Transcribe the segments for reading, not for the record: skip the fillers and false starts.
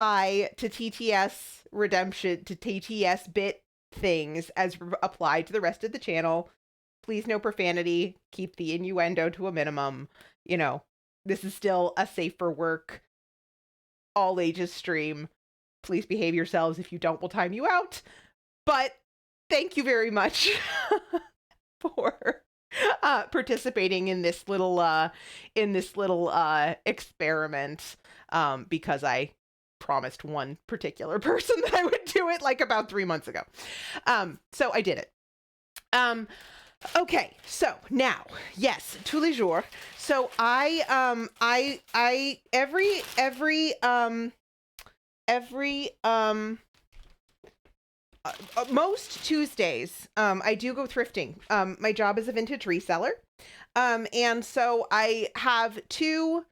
apply to TTS redemption, to TTS bit things as applied to the rest of the channel. Please no profanity. Keep the innuendo to a minimum. You know, this is still a safe for work, all ages stream. Please behave yourselves. If you don't, we'll time you out. But thank you very much for participating in this little experiment, because I promised one particular person that I would do it like about 3 months ago. So I did it. Okay, so now, yes, tous les jours. So most Tuesdays, I do go thrifting. My job is a vintage reseller. And so I have two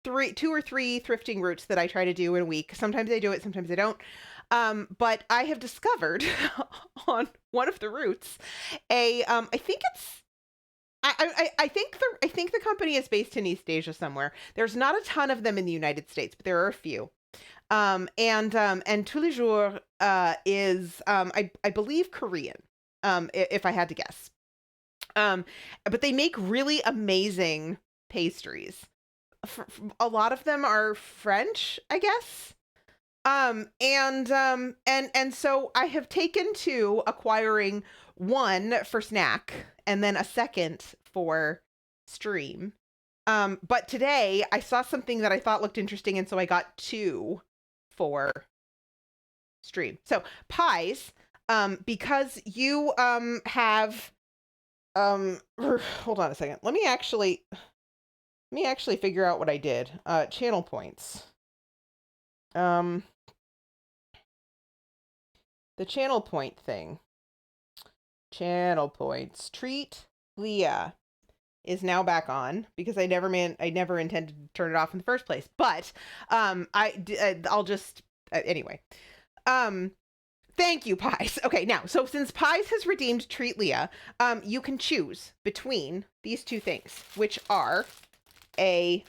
or three thrifting routes that I try to do in a week. Sometimes I do it, sometimes I don't. But I have discovered on one of the routes I think the company is based in East Asia somewhere. There's not a ton of them in the United States, but there are a few. And tous les jours is I believe Korean, if I had to guess. But they make really amazing pastries. A lot of them are French, I guess. And so I have taken to acquiring one for snack and then a second for stream. But today I saw something that I thought looked interesting, and so I got two for stream. So pies, because you have hold on a second. Let me actually figure out what I did. Channel points. The channel point thing. Channel points. Treat Leah is now back on because I never intended to turn it off in the first place. But I'll just anyway. Thank you, Pies. Okay, now, so since Pies has redeemed Treat Leah, you can choose between these two things, which are a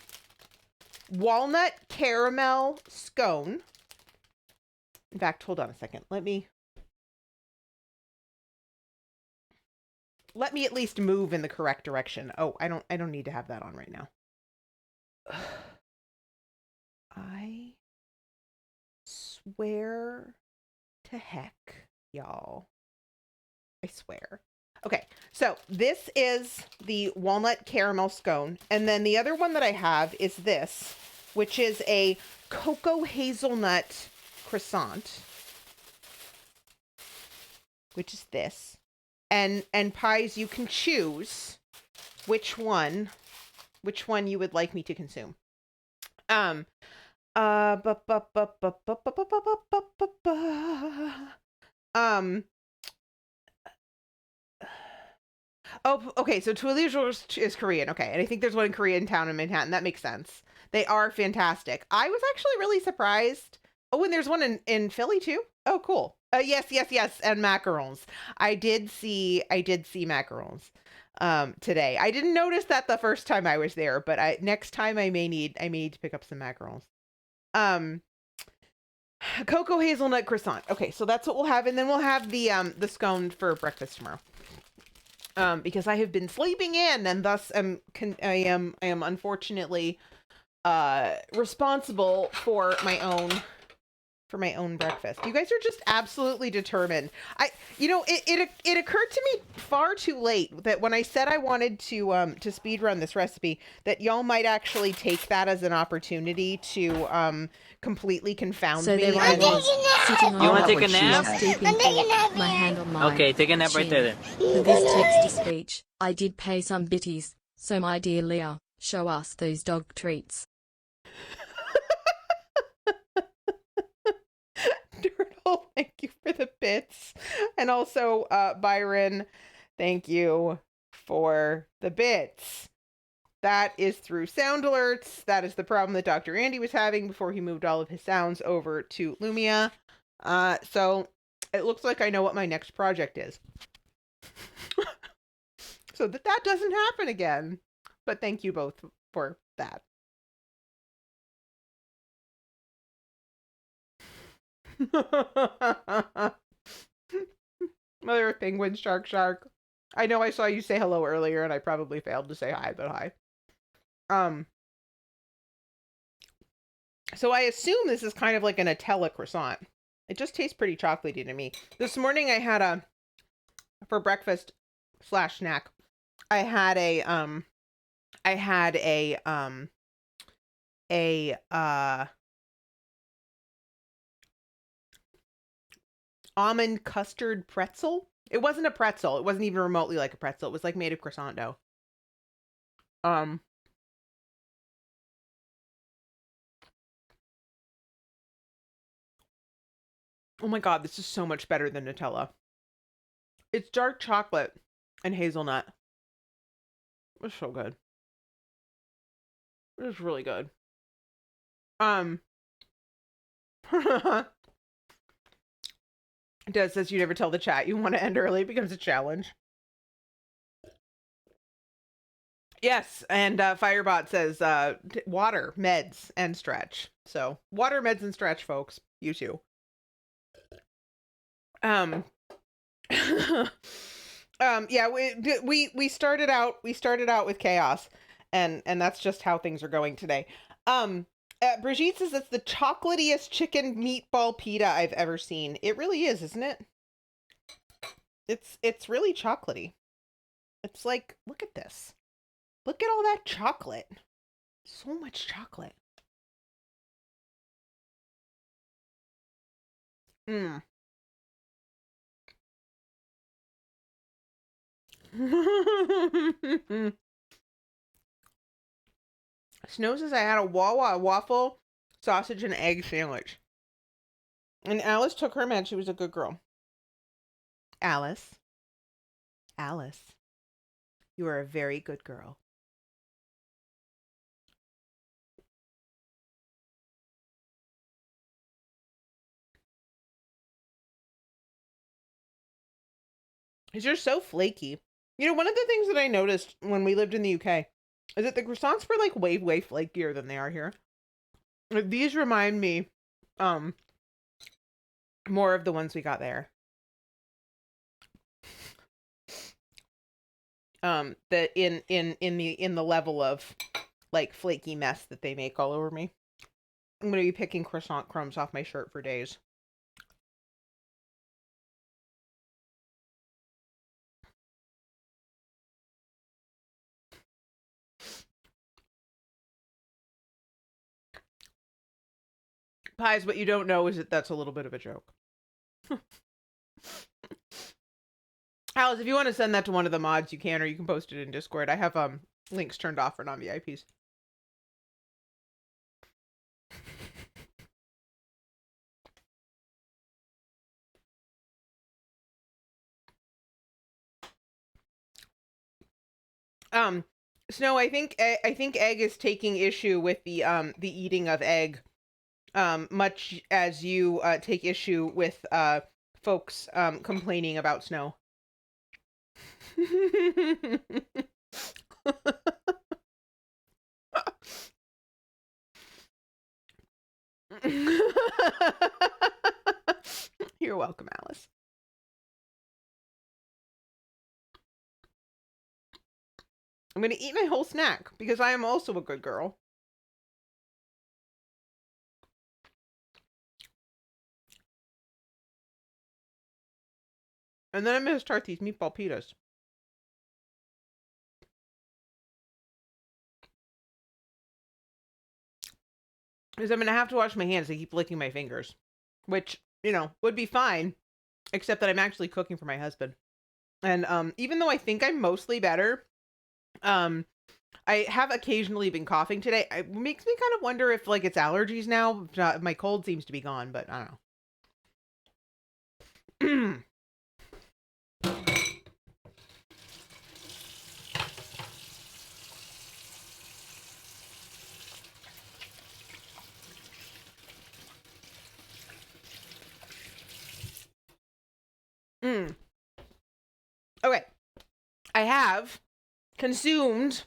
walnut caramel scone. In fact, hold on a second. Let me at least move in the correct direction. Oh, I don't need to have that on right now. I swear to heck, y'all. I swear. Okay, so this is the walnut caramel scone. And then the other one that I have is this, which is a cocoa hazelnut croissant, which is this. And Pies, you can choose which one you would like me to consume. Oh, okay, so tous les jours is Korean. Okay, and I think there's one in Koreatown in Manhattan. That makes sense. They are fantastic. I was actually really surprised. Oh, and there's one in Philly too. Oh, cool. Yes, and macarons. I did see macarons today. I didn't notice that the first time I was there, but next time I may need to pick up some macarons. Cocoa hazelnut croissant. Okay, so that's what we'll have, and then we'll have the scone for breakfast tomorrow. Because I have been sleeping in, and thus I am unfortunately responsible for my own breakfast. You guys are just absolutely determined. It occurred to me far too late that when I said I wanted to speed run this recipe, that y'all might actually take that as an opportunity to completely confound me. There I was, sitting on You want to take a nap? My hand on my Okay, take a nap right there then. For this text-to-speech, I did pay some bitties, so my dear Leah, show us those dog treats. Turtle, thank you for the bits. And also, Byron, thank you for the bits. That is through sound alerts. That is the problem that Dr. Andy was having before he moved all of his sounds over to Lumia. So it looks like I know what my next project is. So that doesn't happen again. But thank you both for that. Mother penguin, shark. I know I saw you say hello earlier and I probably failed to say hi, but hi. So I assume this is kind of like a Nutella croissant. It just tastes pretty chocolatey to me. This morning I had for breakfast / snack, I had a almond custard pretzel. It wasn't a pretzel. It wasn't even remotely like a pretzel. It was like made of croissant dough. Oh my God, this is so much better than Nutella. It's dark chocolate and hazelnut. It's so good. It's really good. Des says you never tell the chat you want to end early. It becomes a challenge. Yes, and Firebot says water, meds, and stretch. So water, meds, and stretch, folks. You too. Yeah, we started out with chaos, and that's just how things are going today. Brigitte says it's the chocolatiest chicken meatball pita I've ever seen. It really is, isn't it? It's really chocolatey. It's like, look at this. Look at all that chocolate. So much chocolate. Snow says I had a Wawa waffle, sausage, and egg sandwich. And Alice took her med. She was a good girl. Alice, you are a very good girl. It's just so flaky. You know, one of the things that I noticed when we lived in the UK is that the croissants were like way, way flakier than they are here. These remind me more of the ones we got there. That in the level of like flaky mess that they make all over me. I'm gonna be picking croissant crumbs off my shirt for days. Pies, what you don't know is that that's a little bit of a joke. Alice, if you want to send that to one of the mods, you can, or you can post it in Discord. I have links turned off for non-VIPs. Snow, I think Egg is taking issue with the eating of egg, much as you take issue with folks complaining about Snow. You're welcome, Alice. I'm going to eat my whole snack because I am also a good girl. And then I'm going to start these meatball pitas. Because I'm going to have to wash my hands. I keep licking my fingers. Which, you know, would be fine. Except that I'm actually cooking for my husband. And even though I think I'm mostly better, I have occasionally been coughing today. It makes me kind of wonder if, like, it's allergies now. My cold seems to be gone, but I don't know. Okay. I have consumed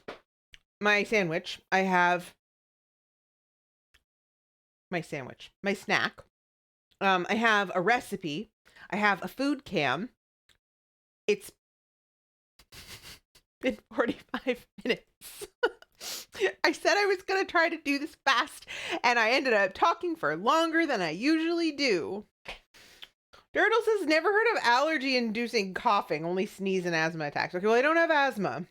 my sandwich. I have my sandwich, my snack. I have a recipe. I have a food cam. It's been 45 minutes. I said I was going to try to do this fast, and I ended up talking for longer than I usually do. Turtles has never heard of allergy-inducing coughing, only sneeze and asthma attacks. Okay, well, I don't have asthma.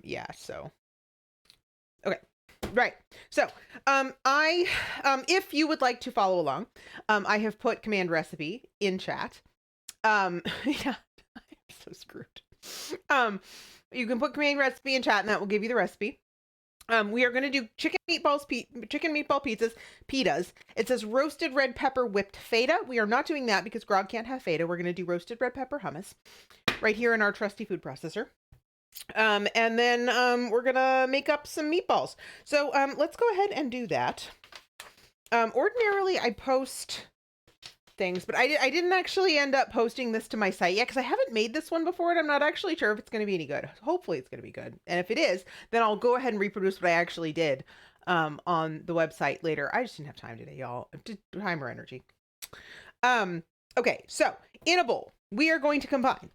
Yeah, so. Okay. Right. So, if you would like to follow along, I have put command recipe in chat. Yeah, I'm so screwed. You can put command recipe in chat, and that will give you the recipe. We are going to do chicken meatball pitas. It says roasted red pepper whipped feta. We are not doing that because Grog can't have feta. We're going to do roasted red pepper hummus right here in our trusty food processor. And then we're going to make up some meatballs. So let's go ahead and do that. Ordinarily, I post things, but I didn't actually end up posting this to my site yet because I haven't made this one before and I'm not actually sure if it's going to be any good. Hopefully it's going to be good. And if it is, then I'll go ahead and reproduce what I actually did on the website later. I just didn't have time today, y'all. Time or energy. Okay, so in a bowl, we are going to combine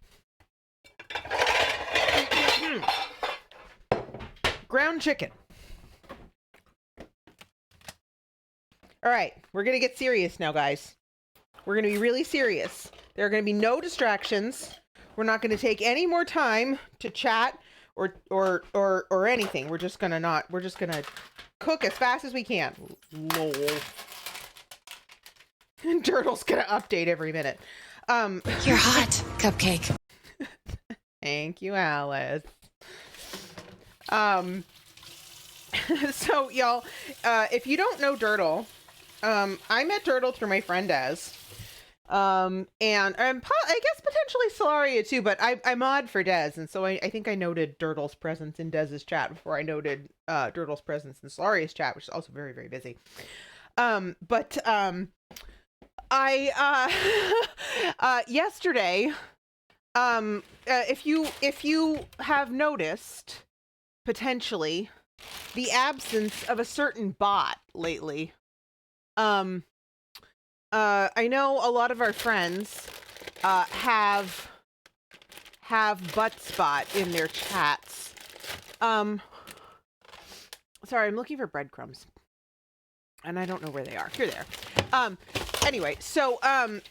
ground chicken. All right, we're going to get serious now, guys. We're going to be really serious. There are going to be no distractions. We're not going to take any more time to chat or anything. We're just going to cook as fast as we can. Lol. Turtle's going to update every minute. You're hot, Cupcake. Thank you, Alice. So y'all, if you don't know Dirtle, I met Dirtle through my friend Des. And I guess potentially Solaria too, but I mod for Des, and so I think I noted Dirtle's presence in Des's chat before I noted Dirtle's presence in Solaria's chat, which is also very, very busy. Yesterday, if you have noticed potentially the absence of a certain bot lately, I know a lot of our friends have butt spot in their chats. Sorry, I'm looking for breadcrumbs, and I don't know where they are. Here they are. Anyway, so and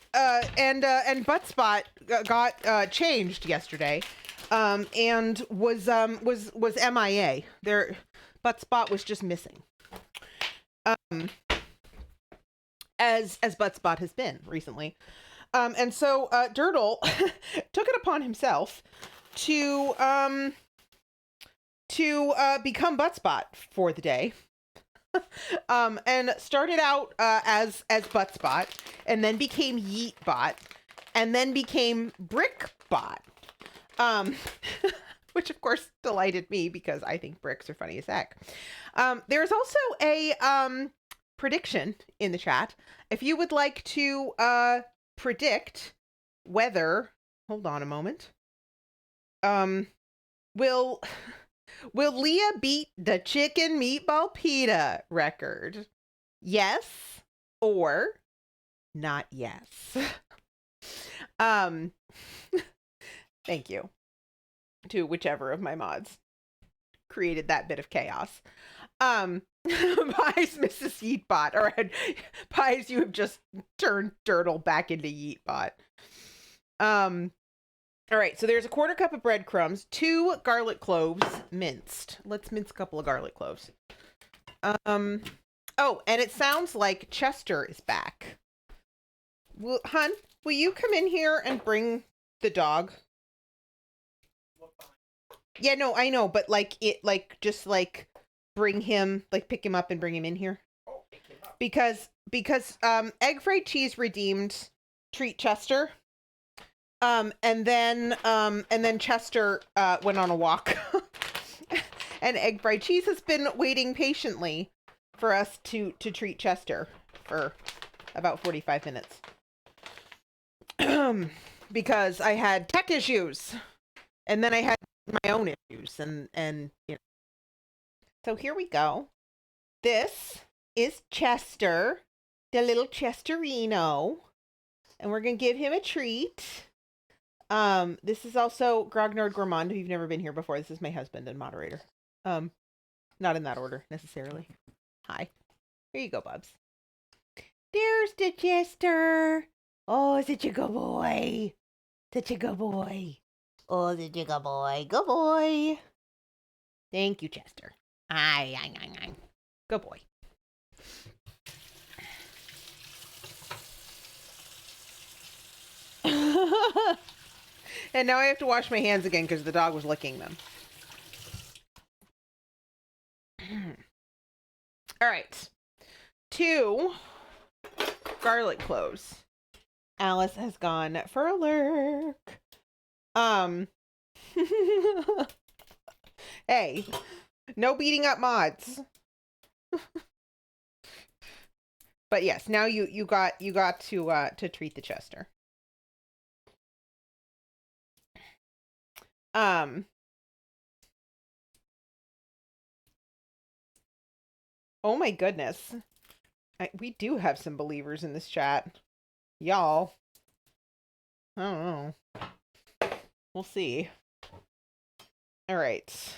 butt spot got changed yesterday, and was MIA. Their butt spot was just missing. As Buttspot has been recently. And so Dirtle took it upon himself to become Buttspot for the day. And started out as Buttspot, and then became Yeetbot, and then became Brickbot. Which of course delighted me because I think bricks are funny as heck. There's also a prediction in the chat. If you would like to predict whether, hold on a moment, will Leah beat the chicken meatball pita record? Yes or not yes? Thank you to whichever of my mods created that bit of chaos. Pies, Mrs. Yeetbot. All right, Pies, you have just turned Dirtle back into Yeetbot. All right, so there's a 1/4 cup of breadcrumbs, 2 garlic cloves minced. Let's mince a couple of garlic cloves. Oh, and it sounds like Chester is back. Hun, will you come in here and bring the dog? Yeah, no, I know, but just bring him, pick him up and bring him in here. Oh, pick him up. Because Egg Fried Cheese redeemed Treat Chester. And then Chester went on a walk. And Egg Fried Cheese has been waiting patiently for us to treat Chester for about 45 minutes. Because I had tech issues. And then I had my own issues, and you know. So here we go. This is Chester, the little Chesterino, and we're gonna give him a treat. This is also Grognard Gourmand, who you've never been here before. This is my husband and moderator. Not in that order necessarily. Hi. Here you go, Bubs. There's the Chester. Oh, such a good boy. Such a good boy. Oh, such a good boy. Good boy. Thank you, Chester. Aye. Good boy. And now I have to wash my hands again because the dog was licking them. All right. 2 garlic cloves. Alice has gone for a lurk. Hey, no beating up mods. But yes, now you got to treat the Chester. Oh my goodness. We do have some believers in this chat. Y'all. I don't know. We'll see. All right.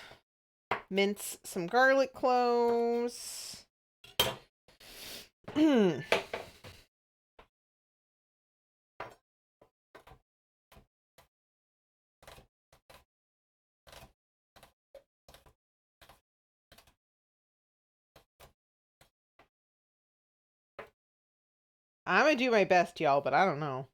Mince some garlic cloves. I'm gonna do my best, y'all, but I don't know.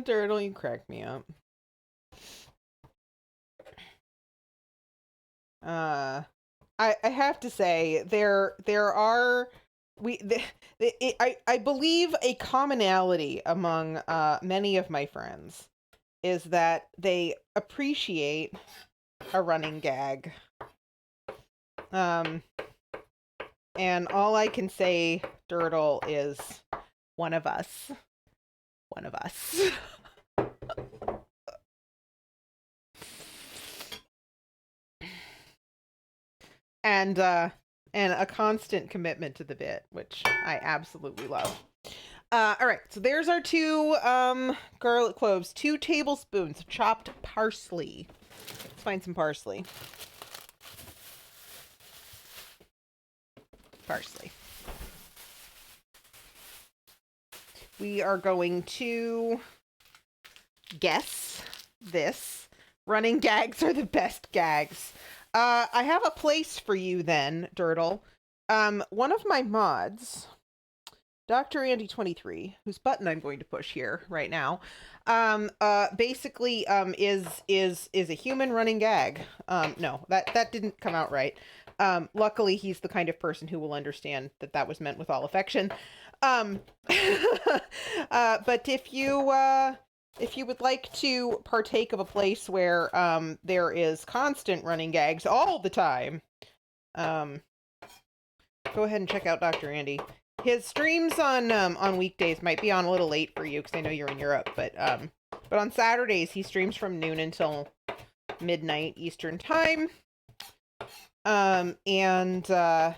Turtle, you crack me up. I have to say there are I believe a commonality among many of my friends is that they appreciate a running gag. And all I can say, Dirtle, is one of us. One of us. And a constant commitment to the bit, which I absolutely love. All right, so there's our 2 garlic cloves, 2 tablespoons of chopped parsley. Let's find some parsley. Parsley. We are going to guess this. Running gags are the best gags. I have a place for you then, Dirtle. One of my mods, Dr. Andy 23, whose button I'm going to push here right now, basically is a human running gag. No, that didn't come out right. Luckily, he's the kind of person who will understand that was meant with all affection. But if you would like to partake of a place where there is constant running gags all the time, go ahead and check out Dr. Andy. His streams on weekdays might be on a little late for you because I know you're in Europe, but on Saturdays he streams from noon until midnight Eastern time. And so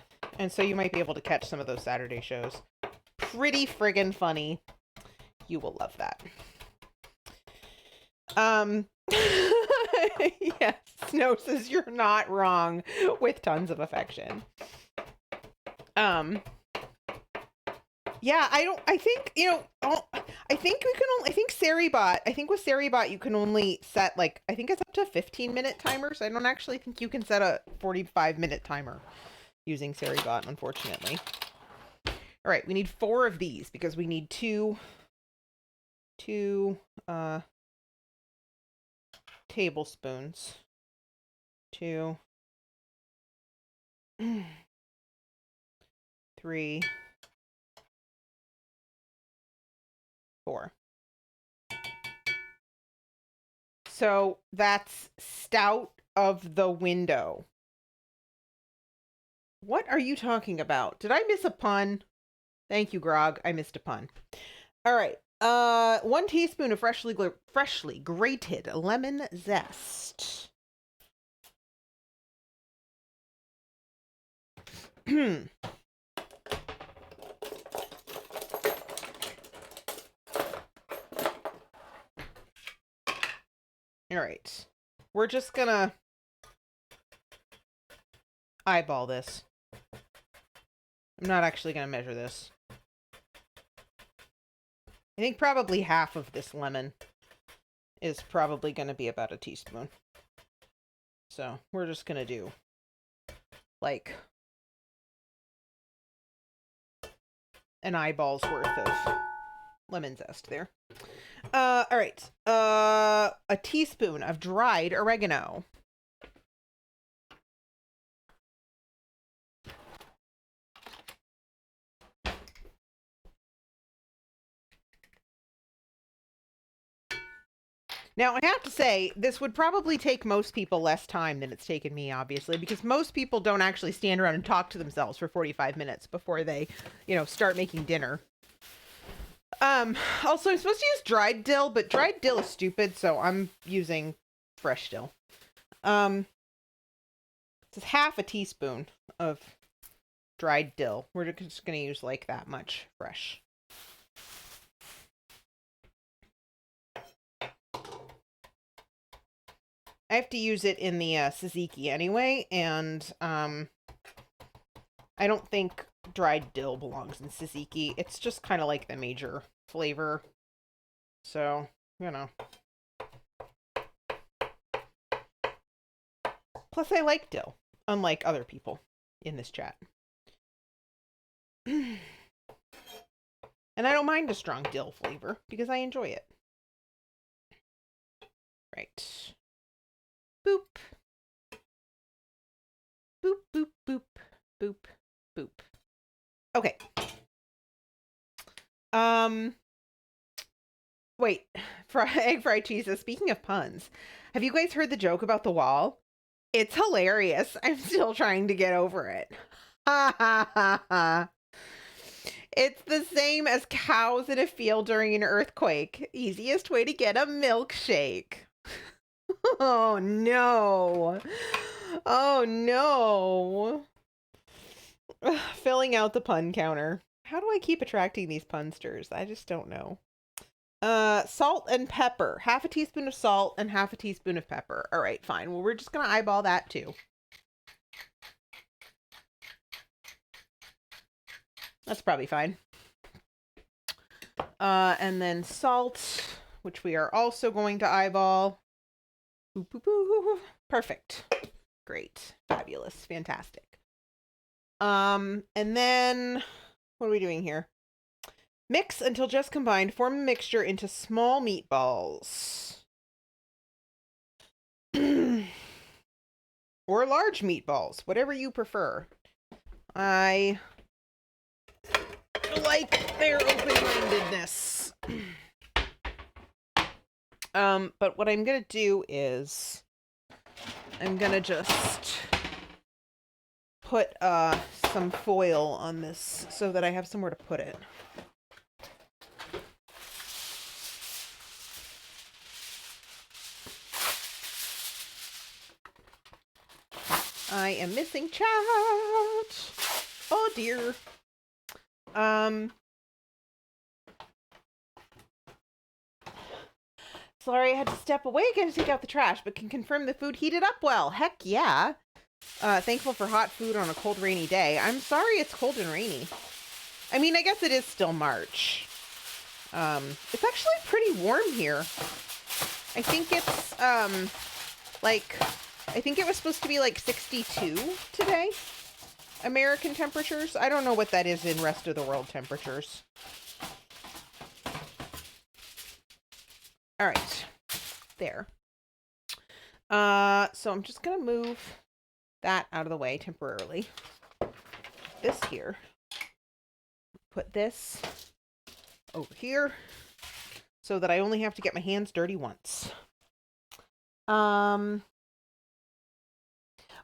you might be able to catch some of those Saturday shows. Pretty friggin' funny. You will love that. Yes, Snow says you're not wrong, with tons of affection. Yeah, I think Seribot, with Seribot you can only set, like, I think it's up to a 15-minute timer, so I don't actually think you can set a 45-minute timer using Seribot, unfortunately. All right, we need 4 of these because we need two tablespoons. 2, 3, 4. So that's stout of the window. What are you talking about? Did I miss a pun? Thank you, Grog. I missed a pun. All right. 1 teaspoon of freshly grated lemon zest. All right. We're just gonna eyeball this. I'm not actually gonna measure this. I think probably half of this lemon is probably gonna be about a teaspoon. So we're just gonna do like an eyeball's worth of lemon zest there. All right. A teaspoon of dried oregano. Now, I have to say, this would probably take most people less time than it's taken me, obviously, because most people don't actually stand around and talk to themselves for 45 minutes before they, start making dinner. Also, I'm supposed to use dried dill, but dried dill is stupid, so I'm using fresh dill. This is half a teaspoon of dried dill. We're just going to use like that much fresh. I have to use it in the tzatziki anyway, and I don't think dried dill belongs in tzatziki. It's just kind of like the major flavor. So, Plus, I like dill, unlike other people in this chat. And I don't mind a strong dill flavor because I enjoy it. Right. Boop. Boop, boop, boop, boop, boop. Okay. Wait. Egg fried cheese. Speaking of puns, have you guys heard the joke about the wall? It's hilarious. I'm still trying to get over it. Ha ha ha ha. It's the same as cows in a field during an earthquake. Easiest way to get a milkshake. Oh no. Oh no. Ugh, filling out the pun counter. How do I keep attracting these punsters? I just don't know. Salt and pepper. Half a teaspoon of salt and half a teaspoon of pepper. All right, fine. Well, we're just going to eyeball that too. That's probably fine. And then salt, which we are also going to eyeball. Boop, boop, boop. Perfect. Great. Fabulous. Fantastic. And then what are we doing here? Mix until just combined. Form a mixture into small meatballs. Or large meatballs, whatever you prefer. I like their open-mindedness. But what I'm gonna do is I'm gonna just put some foil on this so that I have somewhere to put it. I am missing chat. Oh dear. Sorry, I had to step away again to take out the trash, but can confirm the food heated up well. Heck yeah. Thankful for hot food on a cold, rainy day. I'm sorry it's cold and rainy. I mean, I guess it is still March. It's actually pretty warm here. I think it's, I think it was supposed to be like 62 today. American temperatures. I don't know what that is in rest of the world temperatures. All right. There. So I'm just going to move that out of the way temporarily. This here. Put this over here so that I only have to get my hands dirty once.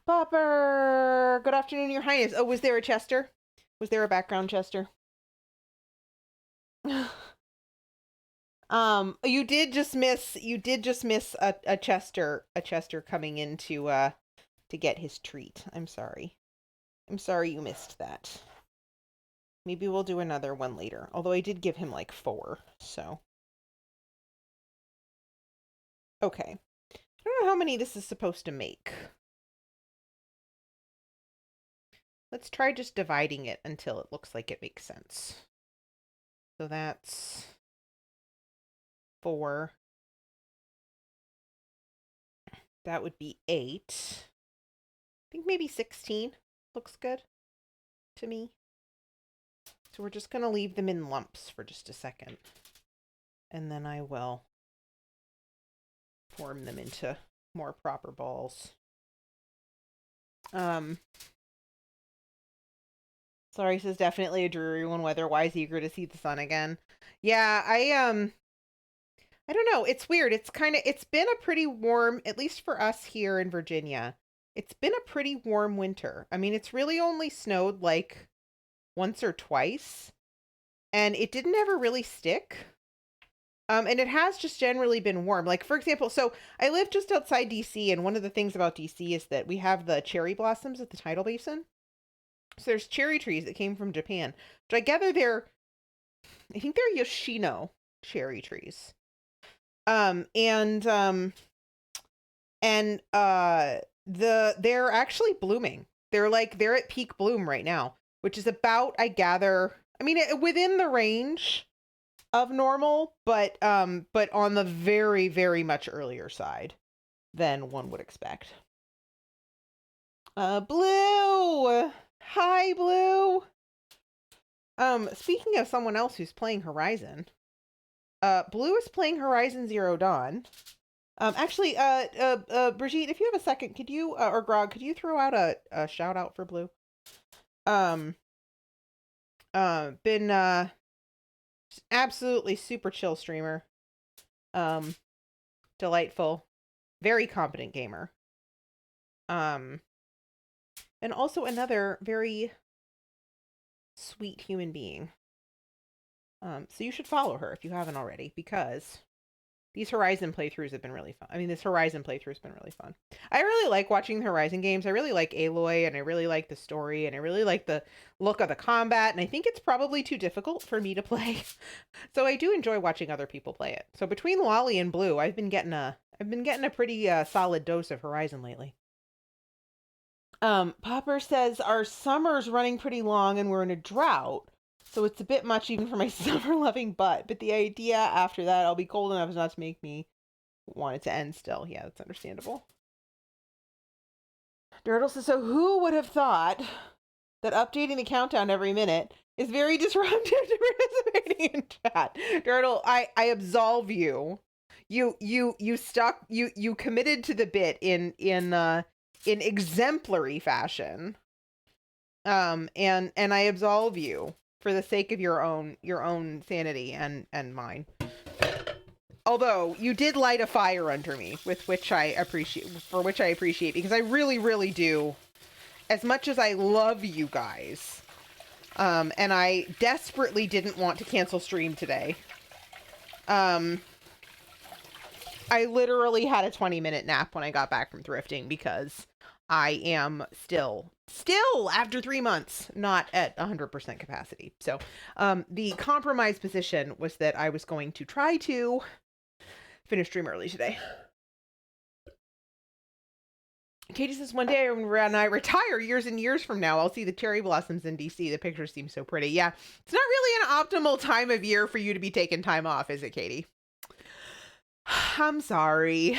Popper! Good afternoon, Your Highness. Oh, was there a Chester? Was there a background Chester? You did just miss a Chester coming in to get his treat. I'm sorry. I'm sorry you missed that. Maybe we'll do another one later. Although I did give him like 4, so. Okay. I don't know how many this is supposed to make. Let's try just dividing it until it looks like it makes sense. So that's 4. That would be 8. I think maybe 16 looks good to me. So we're just going to leave them in lumps for just a second. And then I will form them into more proper balls. Sorry, says definitely a dreary one weather-wise, eager to see the sun again. Yeah, I don't know. It's weird. It's been a pretty warm, at least for us here in Virginia. It's been a pretty warm winter. I mean, it's really only snowed like once or twice, and it didn't ever really stick. And it has just generally been warm. Like, for example, so I live just outside DC, and one of the things about DC is that we have the cherry blossoms at the tidal basin. So there's cherry trees that came from Japan, which I gather I think they're Yoshino cherry trees. They're actually blooming. They're at peak bloom right now, which is about, I gather, I mean, within the range of normal, but on the very, very much earlier side than one would expect. Blue! Hi, Blue! Speaking of someone else who's playing Horizon, Blue is playing Horizon Zero Dawn. Actually, Brigitte, if you have a second, could you, or Grog, could you throw out a shout out for Blue? Been, absolutely super chill streamer. Delightful, very competent gamer. And also another very sweet human being. So you should follow her if you haven't already, because these Horizon playthroughs have been really fun. I mean, this Horizon playthrough has been really fun. I really like watching the Horizon games. I really like Aloy, and I really like the story, and I really like the look of the combat, and I think it's probably too difficult for me to play. So I do enjoy watching other people play it. So between Lolly and Blue, I've been getting a pretty solid dose of Horizon lately. Popper says our summer's running pretty long and we're in a drought, so it's a bit much even for my summer-loving butt. But the idea after that, I'll be cold enough as not to make me want it to end still. Yeah, that's understandable. Dirtle says, so who would have thought that updating the countdown every minute is very disruptive to participating in chat? Dirtle, I absolve you. You committed to the bit in exemplary fashion. And I absolve you for the sake of your own sanity and mine. Although you did light a fire under me, for which I appreciate, because I really, really do. As much as I love you guys, and I desperately didn't want to cancel stream today. I literally had a 20-minute nap when I got back from thrifting because I am still after 3 months, not at 100% capacity. So the compromise position was that I was going to try to finish stream early today. Katie says, one day when I retire years and years from now, I'll see the cherry blossoms in DC. The pictures seem so pretty. Yeah, it's not really an optimal time of year for you to be taking time off, is it, Katie? I'm sorry.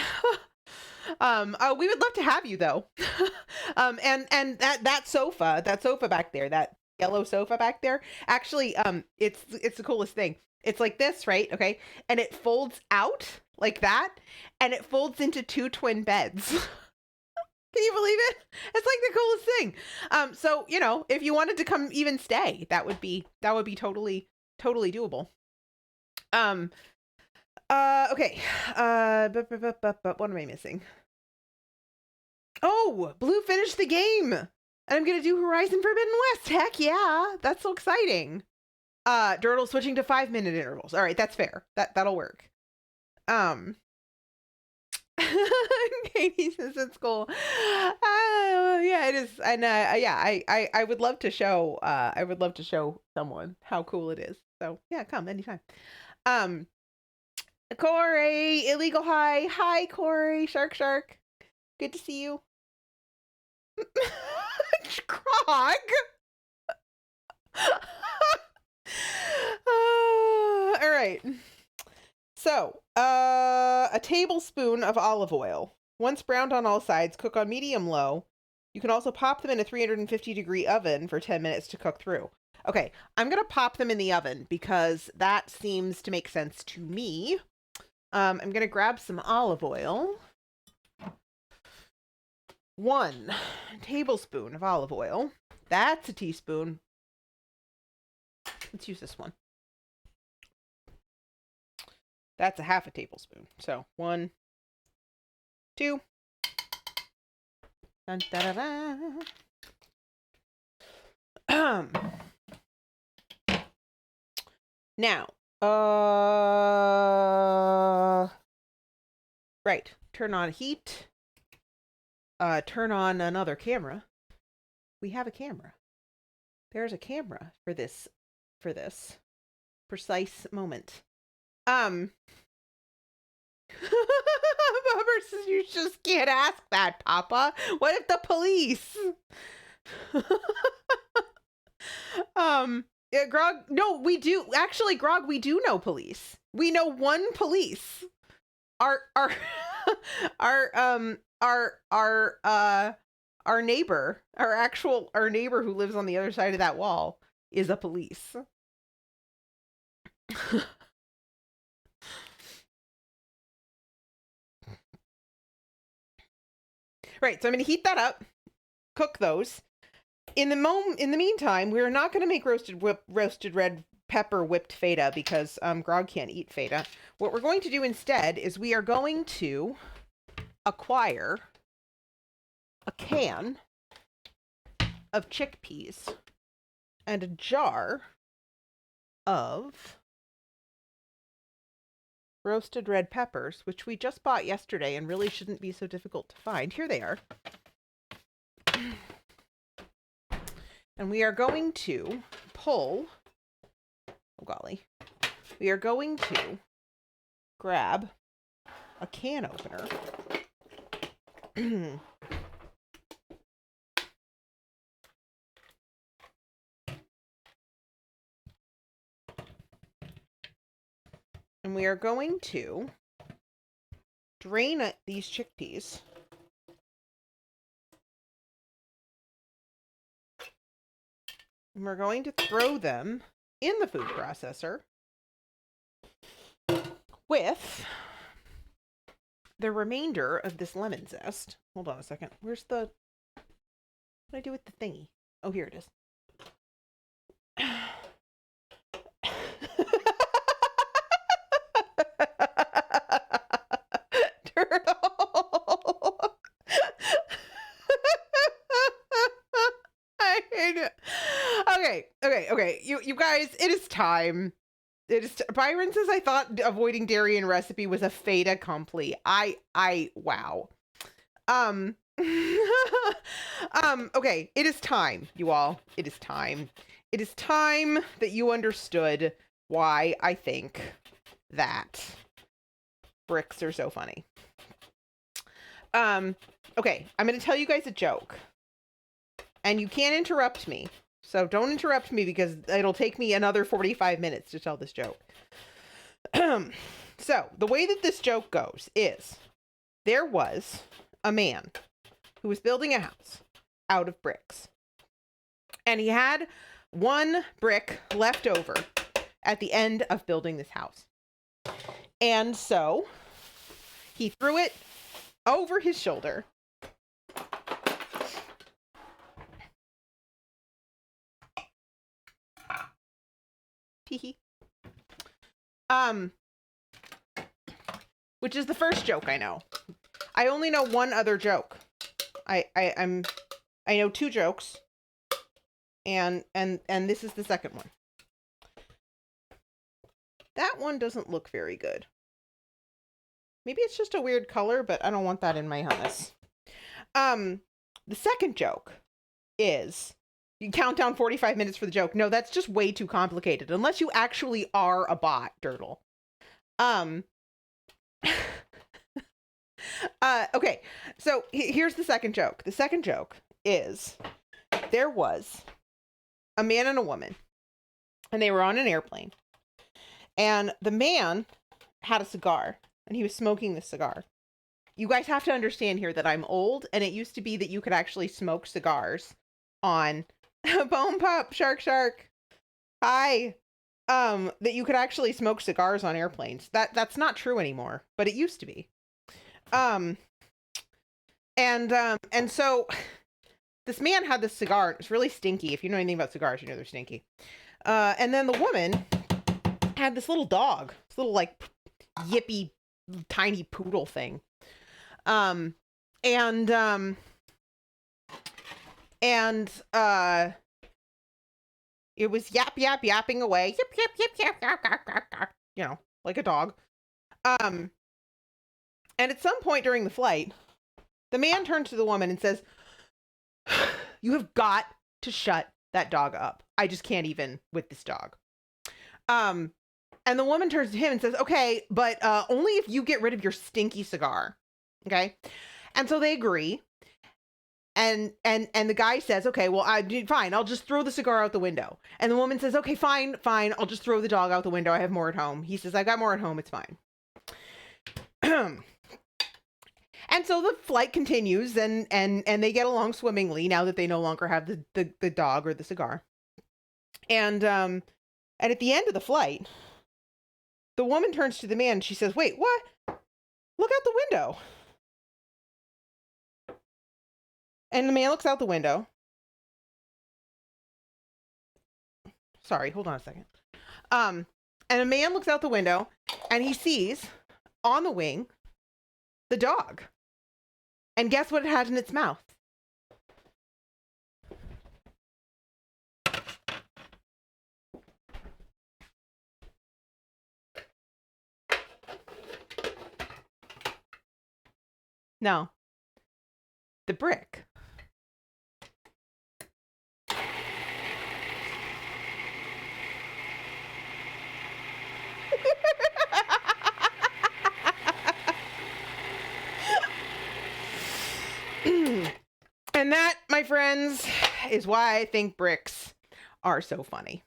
We would love to have you though. And that sofa back there, that yellow sofa back there, actually, it's the coolest thing. It's like this, right? Okay. And it folds out like that, and it folds into 2 twin beds. Can you believe it? It's like the coolest thing. So, you know, if you wanted to come even stay, that would be totally doable. Okay. But what am I missing? Oh, Blue finished the game. And I'm going to do Horizon Forbidden West. Heck yeah. That's so exciting. Durdle switching to 5-minute intervals. All right, that's fair. That'll work. Katie says it's cool. Yeah, it is. And yeah, I would love to show someone how cool it is. So yeah, come anytime. Corey, illegal high. Hi, Corey. Shark. Good to see you. Krog. All right. So, a tablespoon of olive oil. Once browned on all sides, cook on medium-low. You can also pop them in a 350-degree oven for 10 minutes to cook through. Okay, I'm going to pop them in the oven because that seems to make sense to me. I'm going to grab some olive oil. 1 tablespoon of olive oil. That's a teaspoon. Let's use this one. That's a half a tablespoon. So 1, 2. Dun, da, da, da. Now, right. Turn on heat. Turn on another camera. We have a camera. There's a camera for this precise moment. Bubber says you just can't ask that, Papa. What if the police? Yeah, Grog. No, we do actually, Grog. We do know police. We know one police. Our neighbor, our neighbor who lives on the other side of that wall is a police. Right, so I'm going to heat that up, cook those. In the meantime, we're not going to make roasted red pepper whipped feta because Grog can't eat feta. What we're going to do instead is we are going to acquire a can of chickpeas and a jar of roasted red peppers, which we just bought yesterday and really shouldn't be so difficult to find. Here they are. And we are going to pull, oh golly, we are going to grab a can opener. And we are going to drain these chickpeas. And we're going to throw them in the food processor with the remainder of this lemon zest. Hold on a second. Where's the... What did I do with the thingy? Oh, here it is. Turtle. I hate it. Okay. You guys, it is time. Byron says, I thought avoiding dairy in recipe was a fait accompli. Wow. Okay, it is time, you all. It is time. It is time that you understood why I think that bricks are so funny. Okay, I'm going to tell you guys a joke. And you can't interrupt me. So don't interrupt me because it'll take me another 45 minutes to tell this joke. So the way that this joke goes is there was a man who was building a house out of bricks. And he had one brick left over at the end of building this house. And so he threw it over his shoulder. Which is the first joke I know. I only know one other joke. I know 2 jokes, and this is the second one. That one doesn't look very good. Maybe it's just a weird color, but I don't want that in my hummus. The second joke is, you count down 45 minutes for the joke. No, that's just way too complicated, unless you actually are a bot, Dirtle. Okay, so here's the second joke. The second joke is, there was a man and a woman, and they were on an airplane, and the man had a cigar, and he was smoking the cigar. You guys have to understand here that I'm old, and it used to be that you could actually smoke cigars on Bone Pup, Shark. Hi. That you could actually smoke cigars on airplanes. That's not true anymore, but it used to be. And so this man had this cigar. It was really stinky. If you know anything about cigars, you know they're stinky. And then the woman had this little dog, this little like yippy tiny poodle thing. It was yapping away. Yip, you know, like a dog. And at some point during the flight, the man turned to the woman and says, "You have got to shut that dog up. I just can't even with this dog." And the woman turns to him and says, "Okay, but only if you get rid of your stinky cigar." Okay. And so they agree. And the guy says, "Okay, well, fine. I'll just throw the cigar out the window." And the woman says, "Okay, fine. I'll just throw the dog out the window. I have more at home." He says, "I got more at home. It's fine." And so the flight continues, and they get along swimmingly now that they no longer have the dog or the cigar. And at the end of the flight, the woman turns to the man and she says, "Wait, what? Look out the window." And the man looks out the window. Sorry, hold on a second. And a man looks out the window and he sees on the wing the dog. And guess what it had in its mouth? No. The brick. And that, my friends, is why I think bricks are so funny.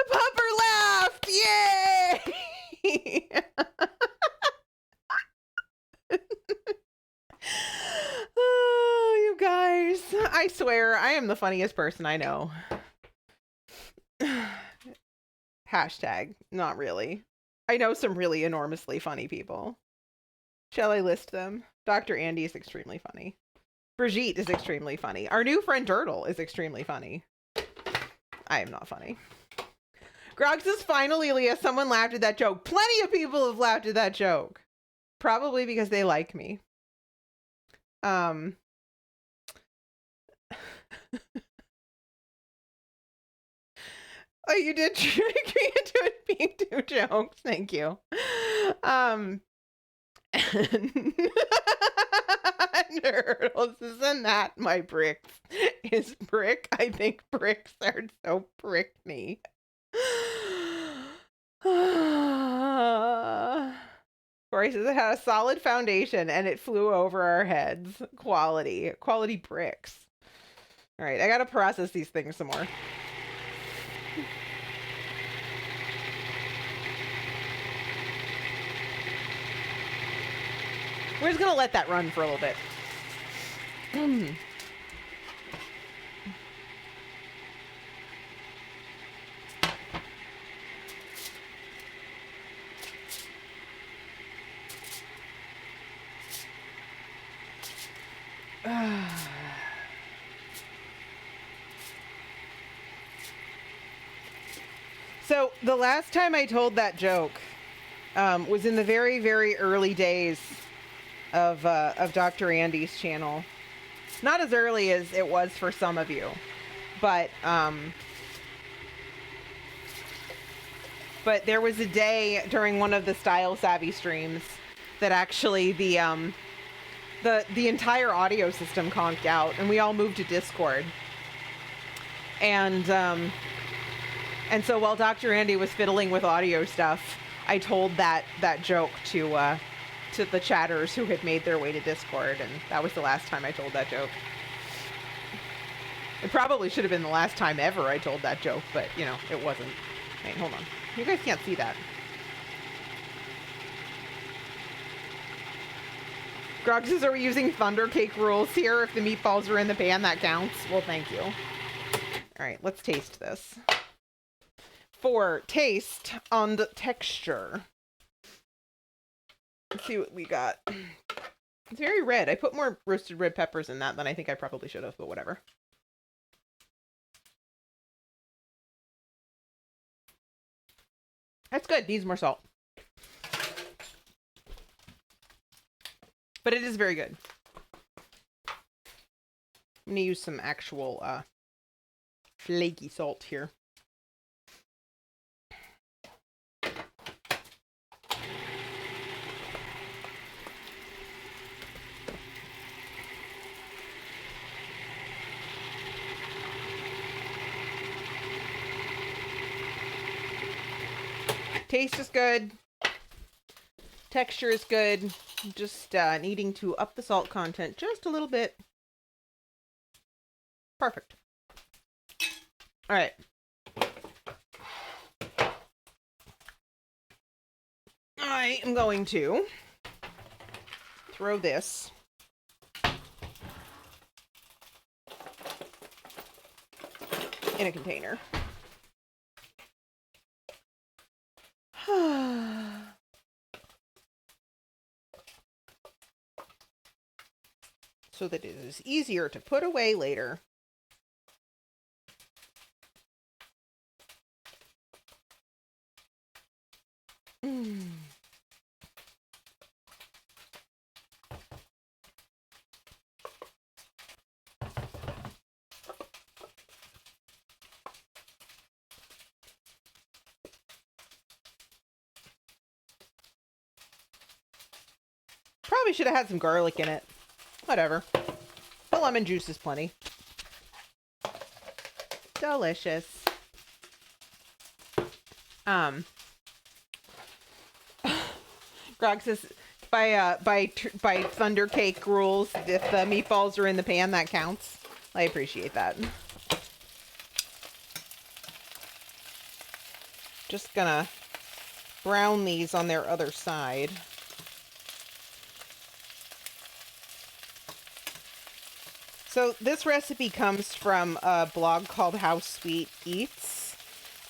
Pupper laughed! Yay! Oh, you guys. I swear, I am the funniest person I know. Hashtag, not really. I know some really enormously funny people. Shall I list them? Dr. Andy is extremely funny. Brigitte is extremely funny. Our new friend Turtle is extremely funny. I am not funny. Grog says, "Finally, Leah, someone laughed at that joke." Plenty of people have laughed at that joke. Probably because they like me. Oh, you did trick me into it being 2 jokes. Thank you. Nerdles, isn't that my bricks? Is brick? I think bricks are so prickly. Corey says it had a solid foundation and it flew over our heads. Quality bricks. All right, I gotta process these things some more. We're just gonna let that run for a little bit. So the last time I told that joke was in the very, very early days of Dr. Andy's channel. Not as early as it was for some of you, but there was a day during one of the Style Savvy streams that actually the entire audio system conked out, and we all moved to Discord. And so while Dr. Andy was fiddling with audio stuff, I told that joke to the chatters who had made their way to Discord, and that was the last time I told that joke. It probably should have been the last time ever I told that joke, but, you know, it wasn't. Wait, hold on. You guys can't see that. Grog says, are we using Thunder Cake rules here? If the meatballs are in the pan, that counts. Well, thank you. All right, let's taste this. For taste and texture. Let's see what we got. It's very red. I put more roasted red peppers in that than I think I probably should have, but whatever. That's good. Needs more salt. But it is very good. I'm going to use some actual flaky salt here. Taste is good. Texture is good. Just needing to up the salt content just a little bit. Perfect. All right. I am going to throw this in a container. So that it is easier to put away later. Probably should have had some garlic in it. Whatever. The lemon juice is plenty. Delicious. Grog says by Thunder Cake rules, if the meatballs are in the pan, that counts. I appreciate that. Just gonna brown these on their other side. So this recipe comes from a blog called How Sweet Eats.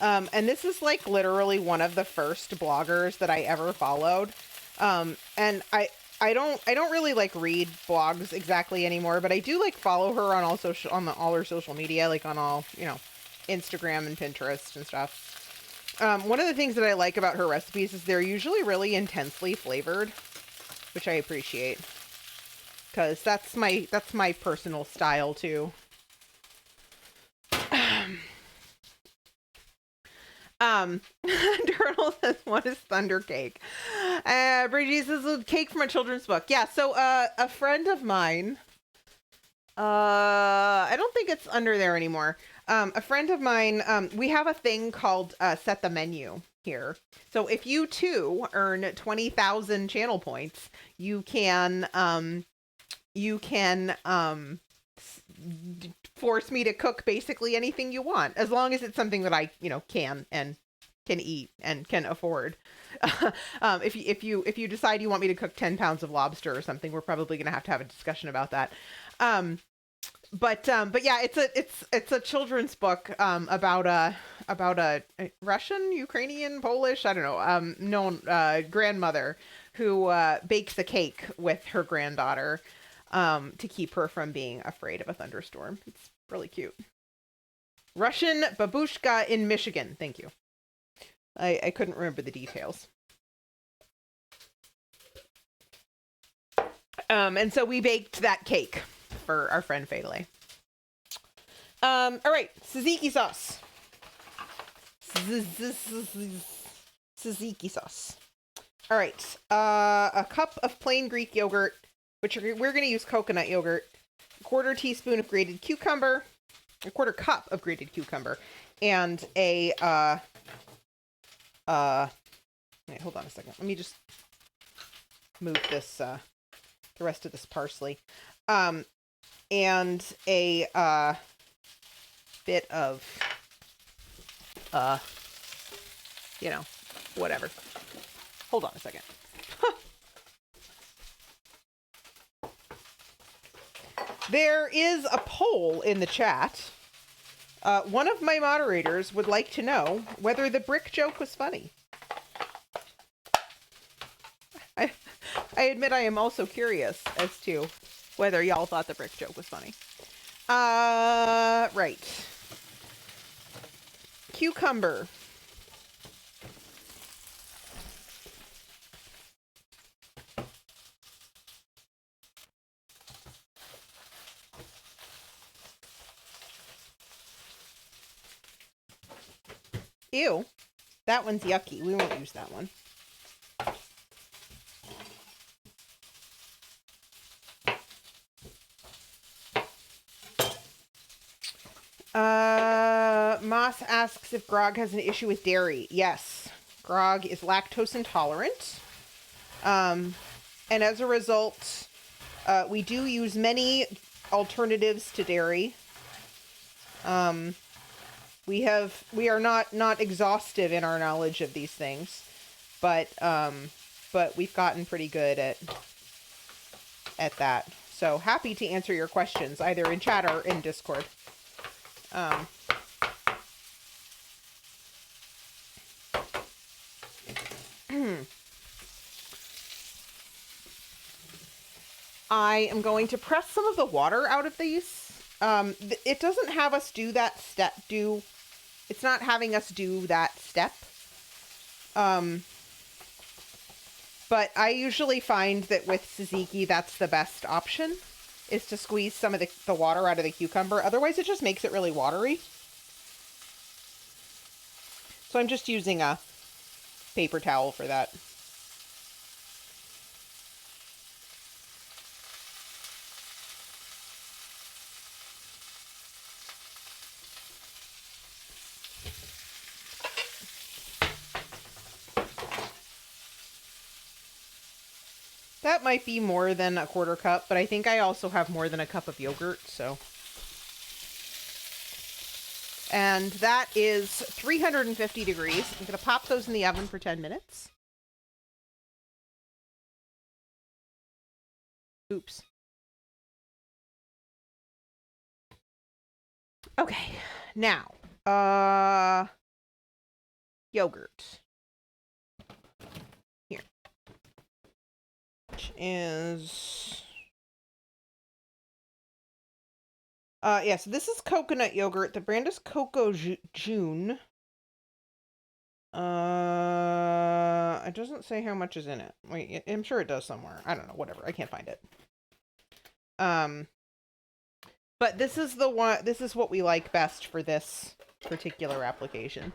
And this is like literally one of the first bloggers that I ever followed. And I don't really like read blogs exactly anymore, but I do like follow her on all her social media, like on all, you know, Instagram and Pinterest and stuff. One of the things that I like about her recipes is they're usually really intensely flavored, which I appreciate. Because that's my personal style too. Turtle says, what is Thunder Cake? Bridgie says, a cake from a children's book. Yeah, so a friend of mine, I don't think it's under there anymore. A friend of mine, we have a thing called Set the Menu here. So if you too earn 20,000 channel points, you can force me to cook basically anything you want, as long as it's something that I, you know, can eat and can afford. If you decide you want me to cook 10 pounds of lobster or something, we're probably going to have a discussion about that. But yeah, it's a children's book about a Russian, Ukrainian, Polish, I don't know, grandmother who bakes a cake with her granddaughter to keep her from being afraid of a thunderstorm. It's really cute. Russian babushka in Michigan. Thank you. I couldn't remember the details. And so we baked that cake for our friend Fadele. All right, tzatziki sauce. Tzatziki sauce. All right, a cup of plain Greek yogurt, which we're going to use coconut yogurt. A quarter teaspoon of grated cucumber, a quarter cup of grated cucumber, and a wait, hold on a second. Let me just move this the rest of this parsley. And a bit of you know, whatever. Hold on a second. There is a poll in the chat. One of my moderators would like to know whether the brick joke was funny. I admit I am also curious as to whether y'all thought the brick joke was funny. Right. Cucumber. Ew. That one's yucky. We won't use that one. Moss asks if Grog has an issue with dairy. Yes. Grog is lactose intolerant. And as a result, we do use many alternatives to dairy. We are not exhaustive in our knowledge of these things, but we've gotten pretty good at that. So happy to answer your questions either in chat or in Discord. I am going to press some of the water out of these. It doesn't have us do that step. It's not having us do that step. But I usually find that with tzatziki, that's the best option, is to squeeze some of the water out of the cucumber. Otherwise, it just makes it really watery. So I'm just using a paper towel for that. That might be more than a quarter cup, but I think I also have more than a cup of yogurt, so. And that is 350 degrees. I'm going to pop those in the oven for 10 minutes. Oops. Okay, now, yogurt. Here. Which is, yeah, so this is coconut yogurt. The brand is Coco June. It doesn't say how much is in it. Wait, I'm sure it does somewhere. I don't know, whatever. I can't find it. But this is the one, this is what we like best for this particular application.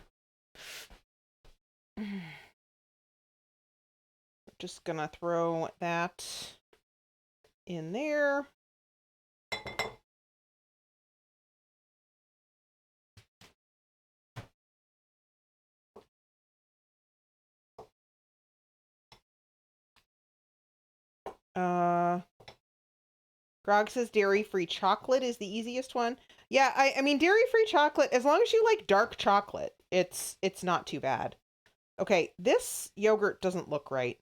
Just gonna throw that in there. Grog says dairy-free chocolate is the easiest one. Yeah, I mean dairy-free chocolate, as long as you like dark chocolate, it's not too bad. Okay, this yogurt doesn't look right.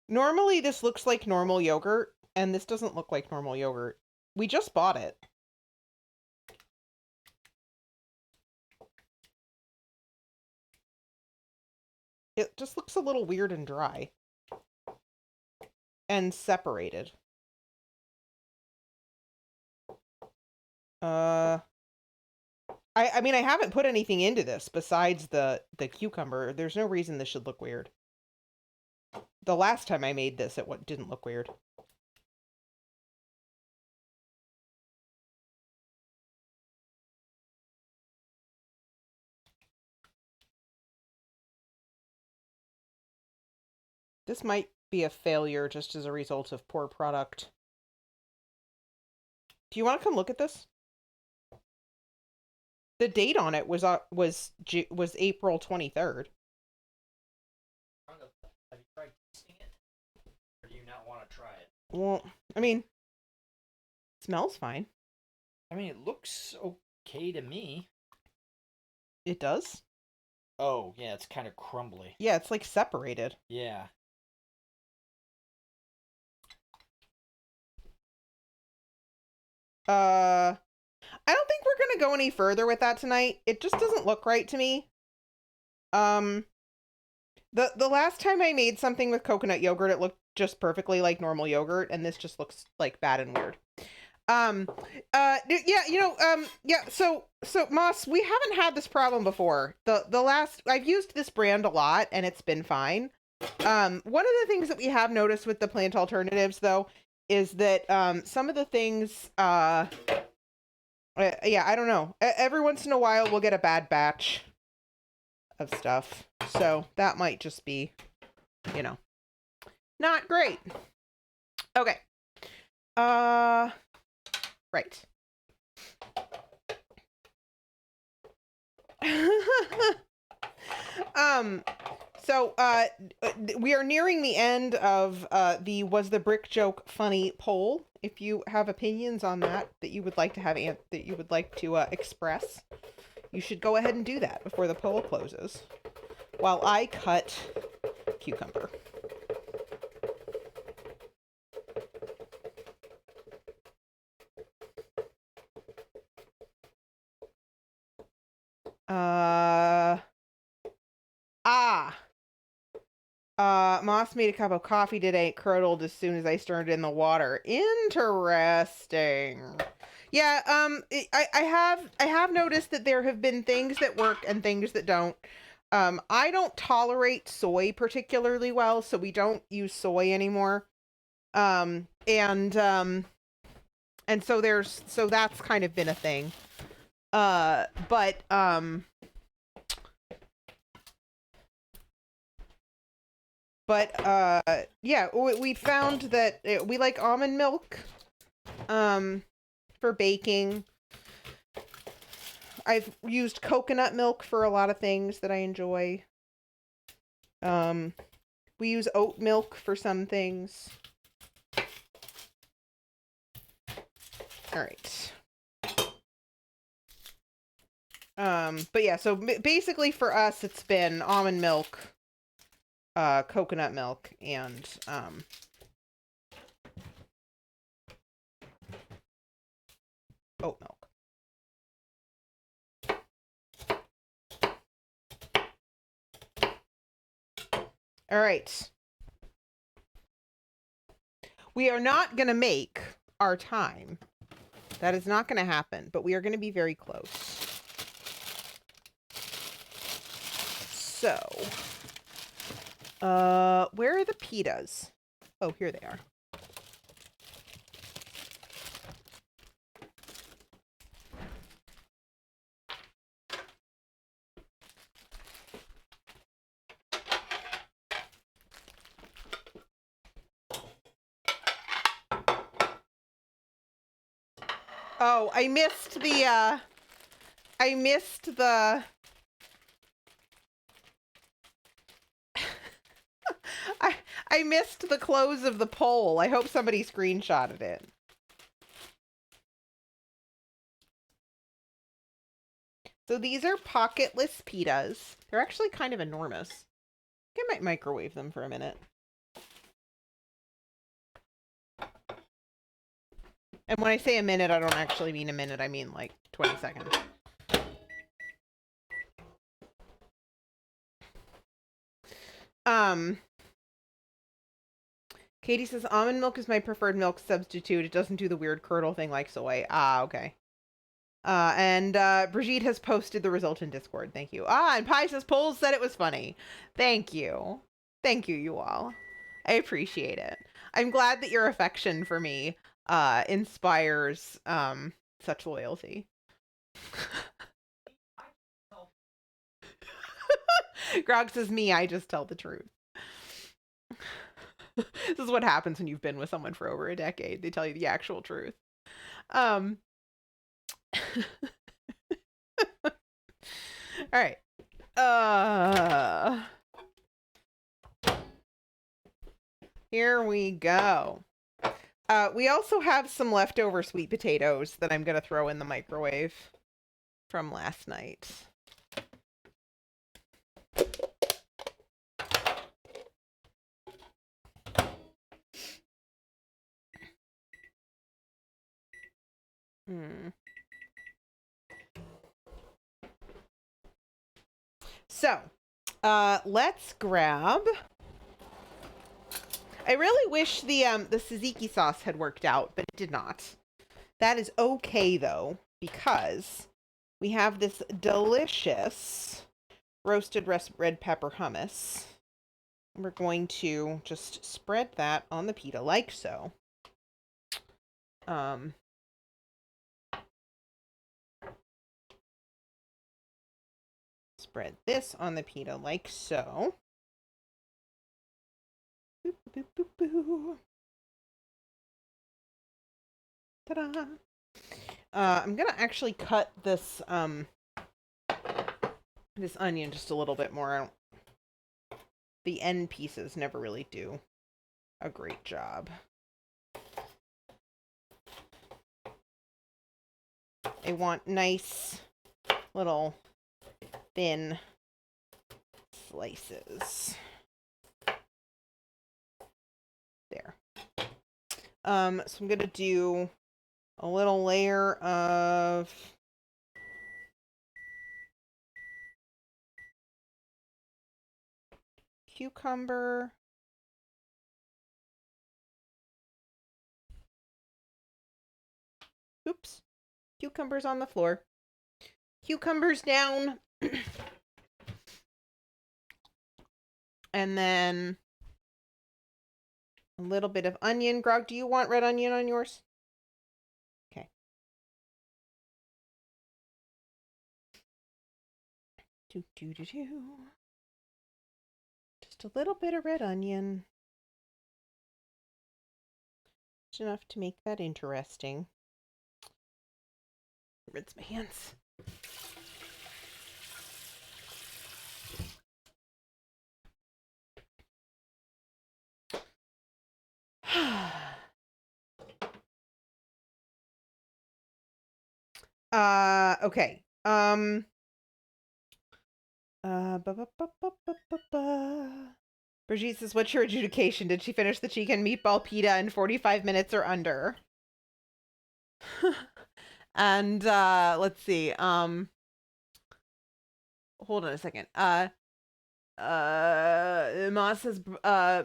Normally this looks like normal yogurt, and this doesn't look like normal yogurt. We just bought it. It just looks a little weird and dry. and separated. I mean, I haven't put anything into this besides the cucumber. There's no reason this should look weird. The last time I made this, it didn't look weird. This might be a failure just as a result of poor product. Do you want to come look at this? The date on it was April 23rd. Have you tried tasting it? Or do you not want to try it? Well, I mean, it smells fine. I mean, it looks okay to me. It does? Oh, yeah, it's kind of crumbly. Yeah, it's like separated. Yeah. I don't think we're gonna go any further with that tonight. It just doesn't look right to me. The last time I made something with coconut yogurt, it looked just perfectly like normal yogurt, and this just looks like bad and weird. So Moss, we haven't had this problem before. I've used this brand a lot and it's been fine. One of the things that we have noticed with the plant alternatives though is that some of the things I don't know. Every once in a while we'll get a bad batch of stuff. So that might just be, not great. Okay. Right. We are nearing the end of the Was the Brick Joke Funny poll. If you have opinions on that you would like to express, you should go ahead and do that before the poll closes while I cut cucumber. Moss made a cup of coffee today. It curdled as soon as I stirred it in the water. Interesting. Yeah, I have noticed that there have been things that work and things that don't. I don't tolerate soy particularly well, so we don't use soy anymore. And so that's kind of been a thing. Yeah, we found that we like almond milk for baking. I've used coconut milk for a lot of things that I enjoy. We use oat milk for some things. All right. But yeah, so basically for us, it's been almond milk, coconut milk, and oat milk. All right. We are not going to make our time. That is not going to happen, but we are going to be very close. So, where are the pitas? Oh, here they are. Oh, I missed the I missed the close of the poll. I hope somebody screenshotted it. So these are pocketless pitas. They're actually kind of enormous. I think I might microwave them for a minute. And when I say a minute, I don't actually mean a minute. I mean like 20 seconds. Katie says almond milk is my preferred milk substitute. It doesn't do the weird curdle thing like soy. Ah, okay. And Brigitte has posted the result in Discord. Thank you. And Pi says polls said it was funny. Thank you. Thank you, you all. I appreciate it. I'm glad that your affection for me inspires such loyalty. Grog says, me, I just tell the truth. This is what happens when you've been with someone for over a decade. They tell you the actual truth. All right. Here we go. We also have some leftover sweet potatoes that I'm going to throw in the microwave from last night. So, let's grab. I really wish the tzatziki sauce had worked out, but it did not. That is okay though, because we have this delicious roasted red pepper hummus. We're going to just spread that on the pita like so. Spread this on the pita like so. Boop, boop, boop, boop. Ta-da! I'm gonna actually cut this this onion just a little bit more. The end pieces never really do a great job. I want nice little thin slices. There. So I'm gonna do a little layer of cucumber. Oops. Cucumbers on the floor. Cucumbers down. And then a little bit of onion. Grog, do you want red onion on yours? Okay. Just a little bit of red onion. Just enough to make that interesting. Rinse my hands. Okay. Brigitte says, what's your adjudication? Did she finish the chicken meatball pita in 45 minutes or under? And let's see. Hold on a second. Ma says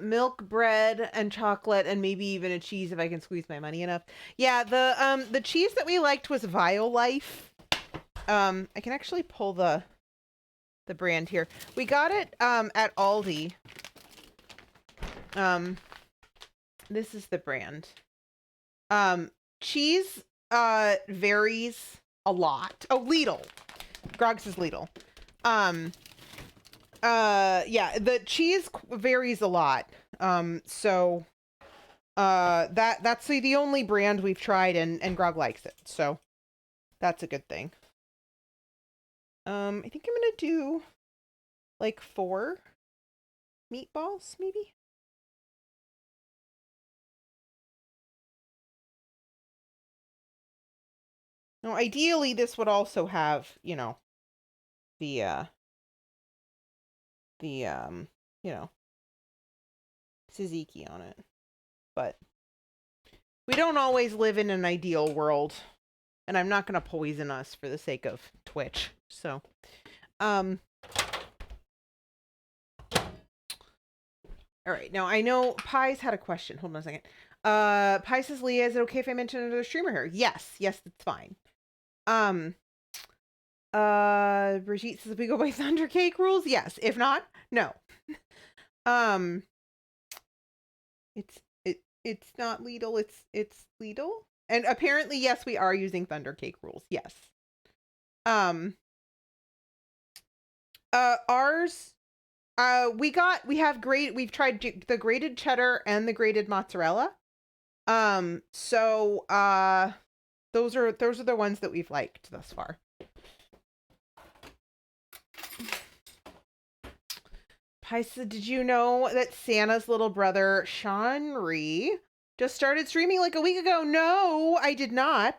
milk, bread, and chocolate, and maybe even a cheese if I can squeeze my money enough. Yeah, the cheese that we liked was Violife. I can actually pull the brand here. We got it at Aldi. This is the brand. Cheese varies a lot. Oh, Lidl. Grog says Lidl. Yeah, the cheese varies a lot. So that's the only brand we've tried, and Grog likes it. So that's a good thing. I think I'm gonna do like 4 meatballs, maybe. No, ideally this would also have, you know, the you know, tzatziki on it. But we don't always live in an ideal world, and I'm not going to poison us for the sake of Twitch. So, all All right. Now I know Pies had a question. Hold on a second. Pie says, Leah, is it okay if I mention another streamer here? Yes, it's fine. Brigitte says, we go by Thunder Cake rules. Yes. If not, no. It's not Lidl. It's Lidl. And apparently, yes, we are using Thunder Cake rules. Yes. Ours. We've tried the grated cheddar and the grated mozzarella. So those are the ones that we've liked thus far. Paisa, did you know that Santa's little brother, Shanri, just started streaming like a week ago? No, I did not.